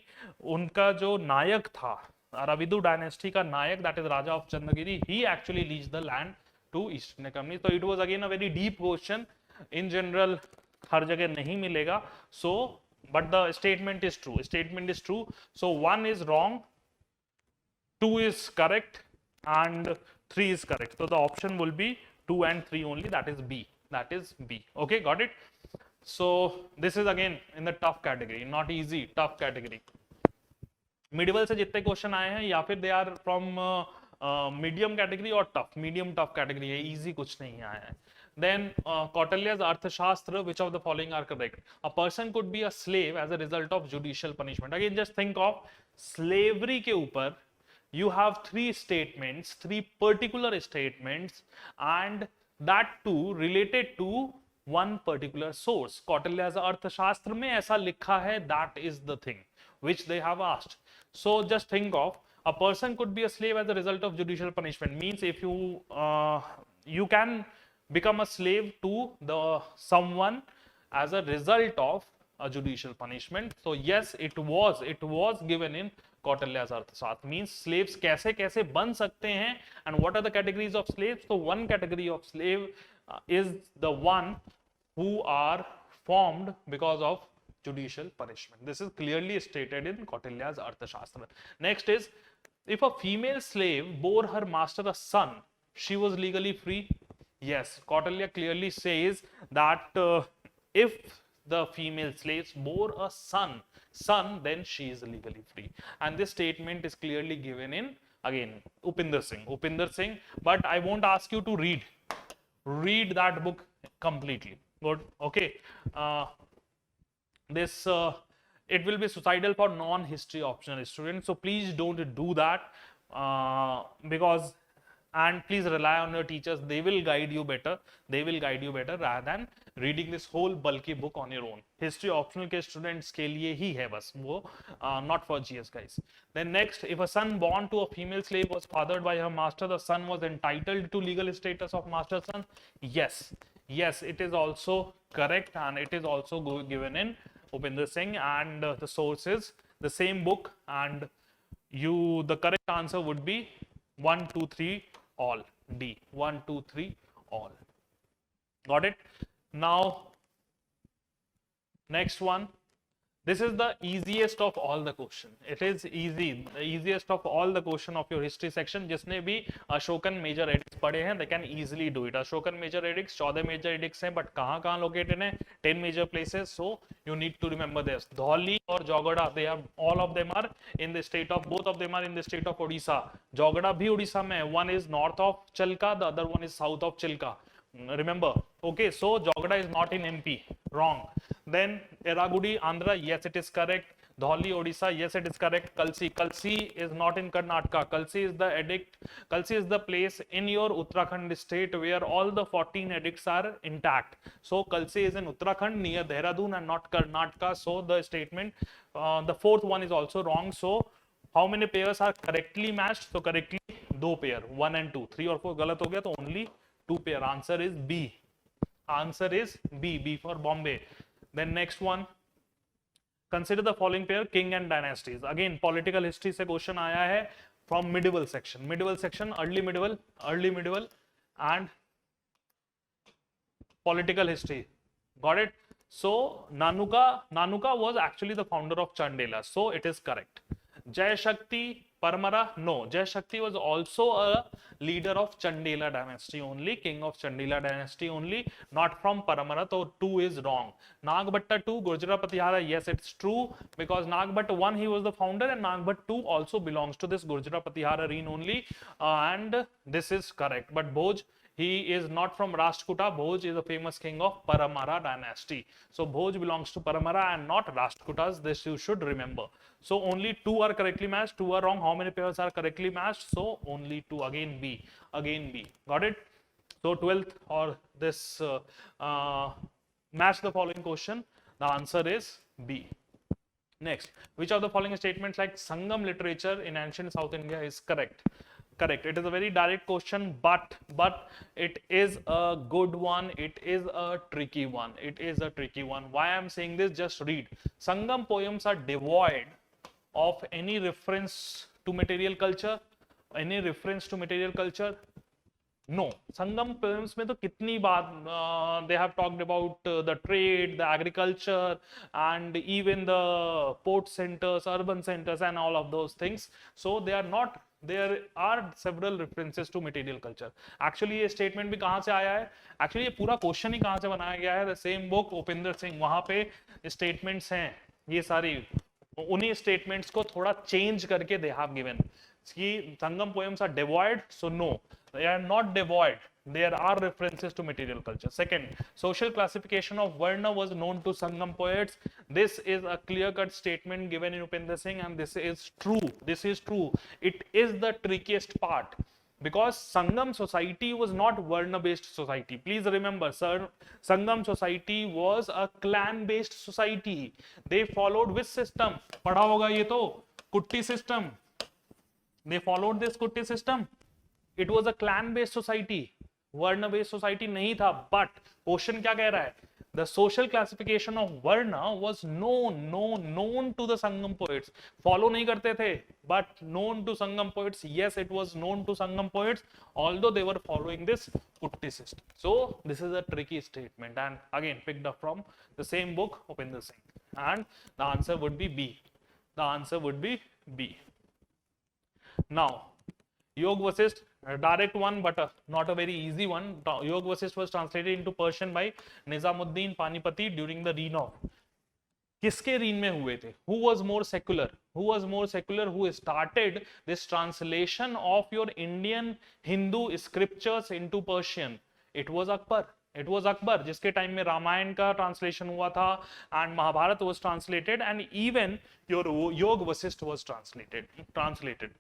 उनका जो नायक था, Aravidu dynasty का nayak, that is raja of Chandragiri, he actually lease the land to East India Company. तो it was again a very deep question, in general हर जगह नहीं मिलेगा. So but the statement is true, statement is true. So 1 is wrong, 2 is correct, and 3 is correct. So the option will be 2 and 3 only, that is B, that is B. Okay, got it? So this is again in the tough category, not easy, tough category. Medieval से जितने question आए हैं, या फिर they are from medium category और tough, medium tough category है, easy कुछ नहीं आया है. Then Kautilya's Arthashastra, which of the following are correct? A person could be a slave as a result of judicial punishment. Again, just think of slavery के ऊपर you have 3 statements, 3 particular statements, and that too related to one particular source. Kautilya's Arthashastra में ऐसा लिखा है, that is the thing which they have asked. So just think of a person could be a slave as a result of judicial punishment. Means if you can become a slave to the someone as a result of a judicial punishment. So yes, it was given in Kautilya's Arthashastra. Means slaves कैसे कैसे बन सकते हैं, and what are the categories of slaves? So one category of slave is the one who are formed because of judicial punishment. This is clearly stated in Kautilya's Arthashastra. Next is, if a female slave bore her master a son, she was legally free. Yes, Kautilya clearly says that if the female slaves bore a son, then she is legally free. And this statement is clearly given in, again, Upinder Singh. But I won't ask you to read that book completely. Good, okay. It will be suicidal for non-history optional students, so please don't do that, because, and please rely on your teachers, they will guide you better, rather than reading this whole bulky book on your own. History optional के students के लिए ही है बस वो, not for GS guys. Then next, if a son born to a female slave was fathered by her master, the son was entitled to legal status of master son. Yes, it is also correct, and it is also given in Upinder Singh, and the source is the same book, and the correct answer would be 1, 2, 3 all, D, 1, 2, 3 all. Got it? Now next one, This is the easiest of all the question. It is easy, the easiest of all the question of your history section. जिसने भी Ashokan major addicts पढ़े हैं, they can easily do it. Ashokan major edicts 14 major edicts हैं, but कहाँ कहाँ located हैं? 10 major places. So you need to remember this. Dholi और Jogada, they are, all of them are in the state of, both of them are in the state of Odisha. Jogada भी उड़ीसा में है. One is north of Chilka, the other one is south of Chilka. Remember, okay, so Jogada is not in MP, wrong. Then Eragudi, Andhra, yes, it is correct. Dholi, Odisha, yes, it is correct. Kalsi is not in Karnataka. Kalsi is the edict. Kalsi is the place in your Uttarakhand state where all the 14 edicts are intact. So Kalsi is in Uttarakhand near Dehradun and not Karnataka. So the statement, the fourth one is also wrong. So how many pairs are correctly matched? So correctly 2 pair, 1 and 2. 3 और 4 गलत हो गया तो only 2 pair. Answer is B. Answer is B. B for Bombay. Then next one. Consider the following pair, king and dynasties. Again, political history से question आया है from medieval section. Medieval section, early medieval and political history. Got it? So Nanuka was actually the founder of Chandela. So it is correct. Jai Shakti, Parmara, no. Jai Shakti was also a leader of Chandela dynasty only, king of Chandela dynasty only, not from Paramara. So 2 is wrong. Nagbhatta 2, Gurjara Patihara, yes, it's true, because Nagbhatta 1, he was the founder, and Nagbhatta 2 also belongs to this Gurjara Patihara reign only, and this is correct. But Bhoj, he is not from Rashtrakuta. Bhoj is a famous king of Paramara dynasty. So Bhoj belongs to Paramara and not Rashtrakutas. This you should remember. So only 2 are correctly matched, 2 are wrong. How many pairs are correctly matched? So only 2. Again B. Again B. Got it? So 12th or this match the following question. The answer is B. Next, which of the following statements like Sangam literature in ancient South India is correct? Correct. It is a very direct question, but it is a good one. It is a tricky one. It is a tricky one. Why I am saying this? Just read. Sangam poems are devoid of any reference to material culture. Any reference to material culture? No. Sangam poems में तो कितनी बात they have talked about the trade, the agriculture, and even the port centers, urban centers, and all of those things. So they are not. There are several references to material culture. Actually ये statement भी कहाँ से आया है? Actually ये पूरा question ही कहाँ से बनाया गया है? The same book, Upinder Singh, वहाँ पे statements हैं ये सारी. उन्हीं statements को थोड़ा change करके they have given. कि Sangam poems are devoid, so no, they are not devoid. There are references to material culture. Second, social classification of Varna was known to Sangam poets. This is a clear-cut statement given in Upinder Singh, and this is true. This is true. It is the trickiest part, because Sangam society was not Varna-based society. Please remember, sir, Sangam society was a clan-based society. They followed which system? पढ़ा होगा ये तो, कुट्टी system. They followed this Kutti system. It was a clan-based society. Varna-based society नहीं था. But question क्या कह रहा है? The social classification of Varna was known to the Sangam poets. Follow नहीं करते थे, but known to Sangam poets. Yes, it was known to Sangam poets, although they were following this Kutti system. So this is a tricky statement, and again picked up from the same book, Upinder Singh. And the answer would be B. The answer would be B. Now, Yog Vasisht, a direct one, but not a very easy one. Yog Vasisht was translated into Persian by Nizamuddin Panipati during the reign of. किसके reign में हुए थे? Who was more secular? Who was more secular? Who started this translation of your Indian Hindu scriptures into Persian? It was Akbar. It was Akbar, जिसके time में रामायण का translation हुआ था, and Mahabharat was translated, and even your Yog Vasisht was translated.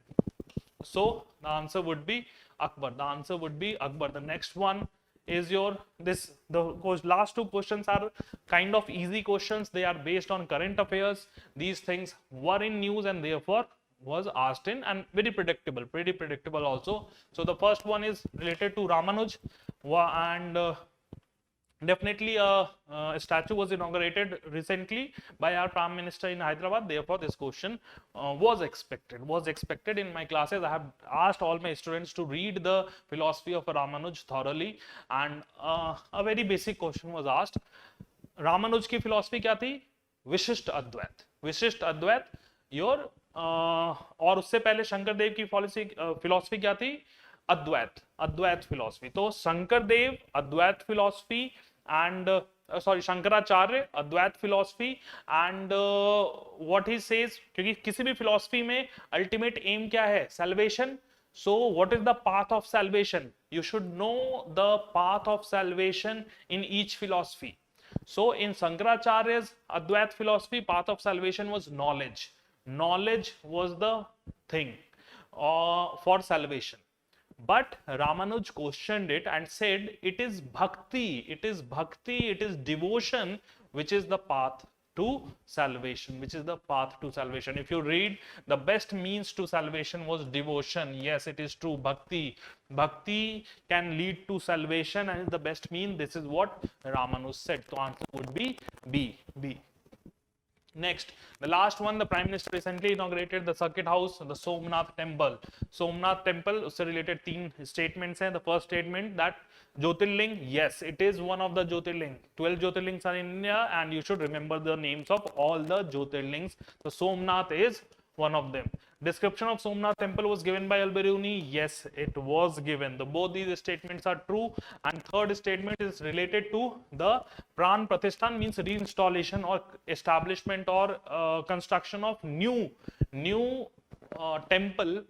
So the answer would be Akbar. The answer would be Akbar. The next one is the last 2 questions are kind of easy questions. They are based on current affairs. These things were in news and therefore was asked in, and very predictable also. So the first one is related to Ramanuj, and definitely a statue was inaugurated recently by our Prime Minister in Hyderabad. Therefore, this question was expected in my classes. I have asked all my students to read the philosophy of Ramanuj thoroughly, and a very basic question was asked. Ramanuj की philosophy क्या थी? विशिष्ट अद्वैत, विशिष्ट अद्वैत your और उससे पहले शंकरदेव की philosophy क्या थी? अद्वैत, अद्वैत फिलॉसफी। तो Shankardev Advaita philosophy and sorry Shankaracharya Advaita philosophy and what he says, क्योंकि किसी भी फिलॉसफी में अल्टीमेट एम क्या है? Salvation. So what is the path of salvation? You should know the path of salvation in each philosophy. So in Shankaracharya's Advait philosophy, path of salvation was knowledge. Knowledge was the thing for salvation. But Ramanuj questioned it and said it is bhakti, it is bhakti, it is devotion which is the path to salvation, which is the path to salvation. If you read, the best means to salvation was devotion. Yes, it is true. Bhakti, bhakti can lead to salvation and is the best mean. This is what Ramanuj said. So answer would be B. Next, the last one, the Prime Minister recently inaugurated the Circuit House, the Somnath Temple. Somnath Temple, उससे related 3 statements हैं. The first statement that Jyotirling, yes, it is one of the Jyotirling. 12 Jyotirlings are in India and you should remember the names of all the Jyotirlings. So Somnath is one of them. Description of Somnath temple was given by Al-Biruni. Yes, it was given. Both these statements are true. And third statement is related to the Pran Pratishthan, means reinstallation or establishment or construction of new temple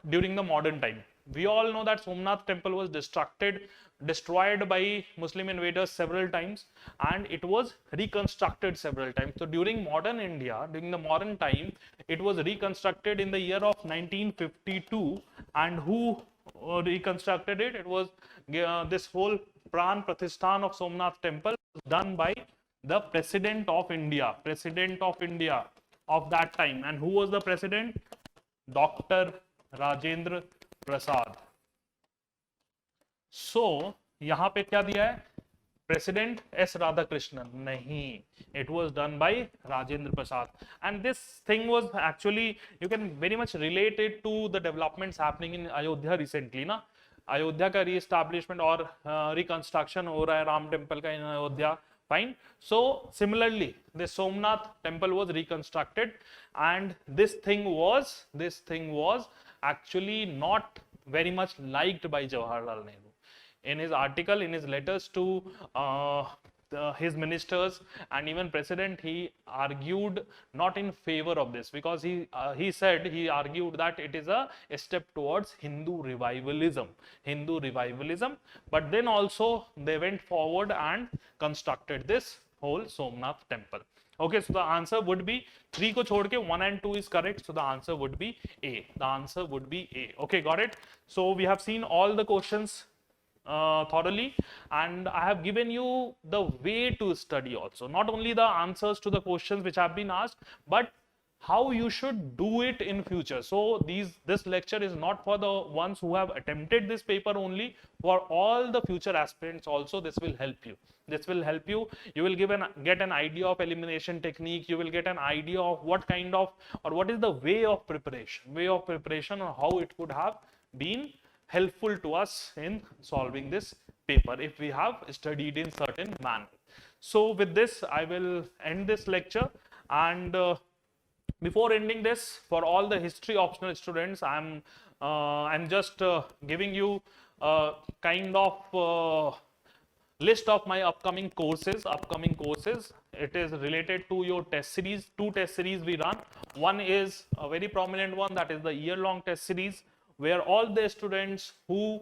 during the modern time. We all know that Somnath temple was destroyed by Muslim invaders several times, and it was reconstructed several times. So during modern India, during the modern time, it was reconstructed in the year of 1952. And who reconstructed it? It was this whole Pran Pratishthan of Somnath temple was done by the President of India of that time. And who was the President? Dr. Rajinder Prasad. So यहां पे क्या दिया है? President S. Radhakrishnan. नहीं, it was done by Rajendra Prasad. And this thing was actually, you can very much relate it to the developments happening in Ayodhya recently ना. अयोध्या का रीएस्टैब्लिशमेंट और reconstruction हो रहा है राम टेम्पल का इन Ayodhya. Fine. So similarly, the Somnath temple was reconstructed, and this thing was actually not very much liked by Jawaharlal Nehru. In his article, in his letters to his ministers and even president, he argued not in favor of this, because he argued that it is a step towards Hindu revivalism. But then also they went forward and constructed this whole Somnath temple. Okay, so the answer would be 3 को छोड़ के 1 and 2 is correct. So the answer would be A. Okay, got it? So we have seen all the questions thoroughly, and I have given you the way to study also. Not only the answers to the questions which have been asked, but how you should do it in future. So this lecture is not for the ones who have attempted this paper only. For all the future aspirants also, this will help you. You will get an idea of elimination technique. You will get an idea of what is the way of preparation, or how it could have been helpful to us in solving this paper if we have studied in certain manner. So with this, I will end this lecture, and before ending this, for all the history optional students, I'm just giving you a kind of list of my upcoming courses. It is related to your test series. 2 test series we run. One is a very prominent one, that is the year-long test series, where all the students who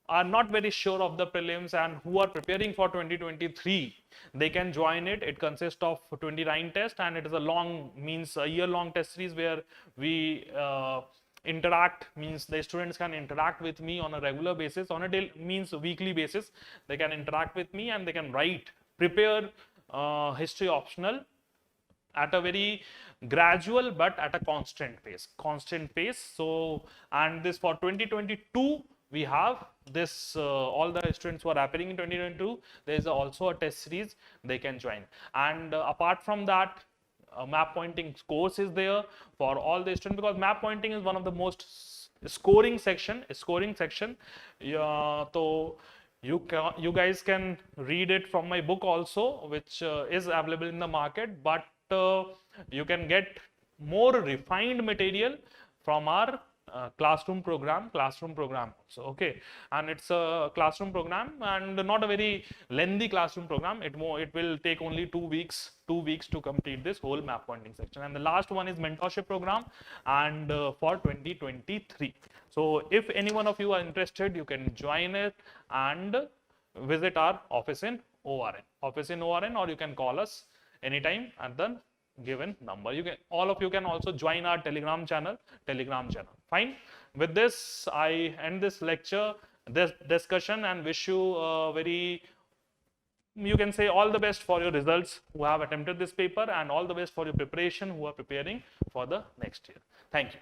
are not very sure of the prelims and who are preparing for 2023, they can join it. It consists of 29 tests, and it is a year-long test series where we interact, means the students can interact with me on a regular basis, on a weekly basis. They can interact with me and they can prepare history optional at a very gradual but at a constant pace. So, and this for 2022, we have this all the students who are appearing in 2022, there is also a test series they can join. And apart from that, map pointing course is there for all the students, because map pointing is one of the most scoring section. So you guys can read it from my book also, which is available in the market. But you can get more refined material from our classroom program also. Okay, and it's a classroom program and not a very lengthy classroom program. It will take only 2 weeks to complete this whole map pointing section. And the last one is mentorship program, and for 2023. So if any one of you are interested, you can join it and visit our office in ORN, or you can call us anytime at the given number. You can, all of you can also join our telegram channel. Fine. With this, I end this lecture, this discussion, and wish you you can say all the best for your results who have attempted this paper, and all the best for your preparation who are preparing for the next year. Thank you.